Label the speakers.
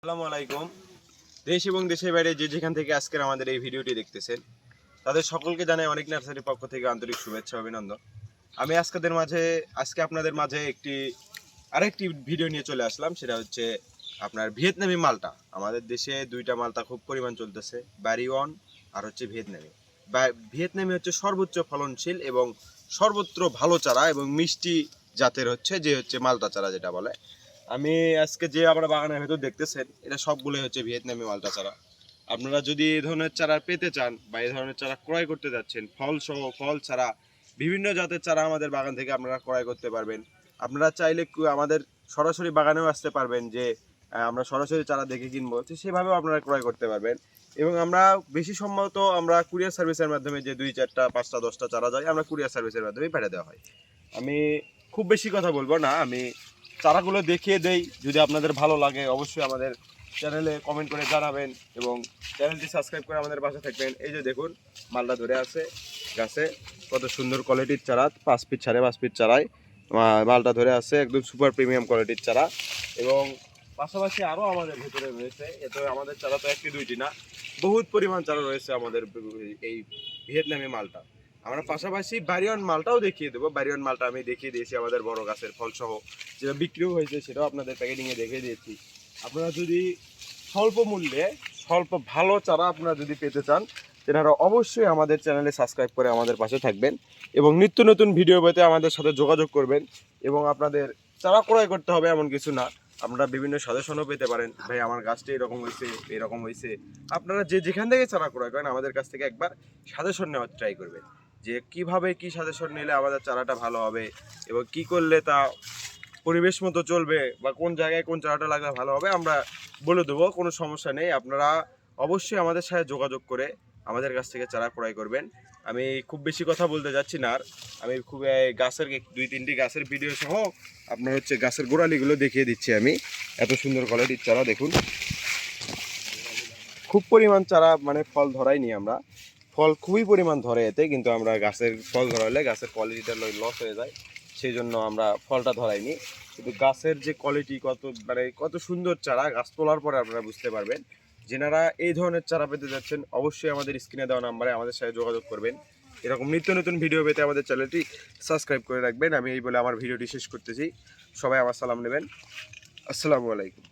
Speaker 1: আসসালামু আলাইকুম। দেশ এবং দেশের বাইরে যে যেখান থেকে আজকের আমাদের এই ভিডিওটি দেখতেছেন তাদের সকলকে জানাই অনেক নার্সারির পক্ষ থেকে আন্তরিক শুভেচ্ছা অভিনন্দন। আমি আজকে আপনাদের মাঝে আরেকটি ভিডিও নিয়ে চলে আসলাম। সেটা হচ্ছে আপনার ভিয়েতনামি মালটা। আমাদের দেশে দুইটা মালটা খুব পরিমাণ চলতেছে, বারিওয়ান আর হচ্ছে ভিয়েতনামি। ভিয়েতনামি হচ্ছে সর্বোচ্চ ফলনশীল এবং সর্বত্র ভালো চারা এবং মিষ্টি জাতের হচ্ছে মালটা চারা যেটা বলে। আমি আজকে যে আমরা বাগানের ভেতর দেখতেছেন এটা সবগুলোই হচ্ছে ভিয়েতনামি মালটা চারা। আপনারা যদি এই ধরনের চারা পেতে চান বা এই ধরনের চারা ক্রয় করতে যাচ্ছেন, ফল সহ ফল ছাড়া বিভিন্ন জাতের চারা আমাদের বাগান থেকে আপনারা ক্রয় করতে পারবেন। আপনারা চাইলে আমাদের সরাসরি বাগানেও আসতে পারবেন, যে আমরা সরাসরি চারা দেখে কিনবো, তো সেভাবেও আপনারা ক্রয় করতে পারবেন। এবং আমরা বেশি সম্ভবত আমরা কুরিয়ার সার্ভিসের মাধ্যমে যে 2, 4, 5টা 10টা চারা যায় আমরা কুরিয়ার সার্ভিসের মাধ্যমে পাঠিয়ে দেওয়া হয়। আমি খুব বেশি কথা বলবো না, আমি চারাগুলো দেখিয়ে দেই। যদি আপনাদের ভালো লাগে অবশ্যই আমাদের চ্যানেলে কমেন্ট করে জানাবেন এবং চ্যানেলটি সাবস্ক্রাইব করে আমাদের পাশে থাকবেন। এই যে দেখুন মালটা ধরে আছে গাছে, কত সুন্দর কোয়ালিটির চারা, 5 ফিট 5.5 ফিট চারায় মালটা ধরে আছে, একদম সুপার প্রিমিয়াম কোয়ালিটির চারা। এবং পাশাপাশি আরও আমাদের ভেতরে রয়েছে, এতে আমাদের চারা তো একটি দুইটি না, বহুত পরিমাণ চারা রয়েছে আমাদের এই ভিয়েতনামি মালটা। আমরা পাশাপাশি বারিয়ন মালটাও দেখিয়ে দেবো। বারিয়ন মালটা আমি দেখিয়ে দিয়েছি আমাদের বড় গাছের ফলসহ, যেটা বিক্রিও হয়েছে সেটাও আপনাদের প্যাকেটিংয়ে দেখিয়ে দিয়েছি। আপনারা যদি স্বল্প মূল্যে স্বল্প ভালো চারা আপনারা যদি পেতে চান, তেনারা অবশ্যই আমাদের চ্যানেলে সাবস্ক্রাইব করে আমাদের পাশে থাকবেন এবং নিত্য নতুন ভিডিও পেতে আমাদের সাথে যোগাযোগ করবেন। এবং আপনাদের চারা ক্রয় করতে হবে এমন কিছু না, আপনারা বিভিন্ন সাজেশনও পেতে পারেন। ভাই আমার গাছটা এরকম হয়েছে, এরকম হয়েছে। আপনারা যে যেখান থেকে চারা ক্রয় করেন আমাদের কাছ থেকে একবার সাজেশন নেওয়ার ট্রাই করবেন, যে কিভাবে কি সাজেশন নিলে আমাদের চারাটা ভালো হবে এবং কি করলে তা পরিবেশ মতো চলবে বা কোন জায়গায় কোন চারাটা লাগলে ভালো হবে আমরা বলে দেবো, কোনো সমস্যা নেই। আপনারা অবশ্যই আমাদের সাথে যোগাযোগ করে আমাদের কাছ থেকে চারা ক্রয় করবেন। আমি খুব বেশি কথা বলতে যাচ্ছি না আর, আমি খুব গাছের 2-3টি গাছের ভিডিও সহ আপনার গাছের গোড়ালিগুলো দেখিয়ে দিচ্ছি। আমি এত সুন্দর কোয়ালিটির চারা দেখুন, খুব পরিমাণ চারা মানে ফল ধরাইনি আমরা, ফল খুবই পরিমাণ ধরে এতে, কিন্তু আমরা গাছের ফল ধরালে গাছের কোয়ালিটিটা লস হয়ে যায়, সেই জন্য আমরা ফলটা ধরাইনি। কিন্তু গাছের যে কোয়ালিটি কত সুন্দর চারা, গাছ তোলার পরে আপনারা বুঝতে পারবেন। যেনারা এই ধরনের চারা পেতে যাচ্ছেন অবশ্যই আমাদের স্ক্রিনে দেওয়া নাম্বারে আমাদের সাথে যোগাযোগ করবেন। এরকম নিত্য নতুন ভিডিও পেতে আমাদের চ্যানেলটি সাবস্ক্রাইব করে রাখবেন। আমি এই বলে আমার ভিডিওটি শেষ করতেছি। সবাই আমার সালাম নেবেন। আসসালামু আলাইকুম।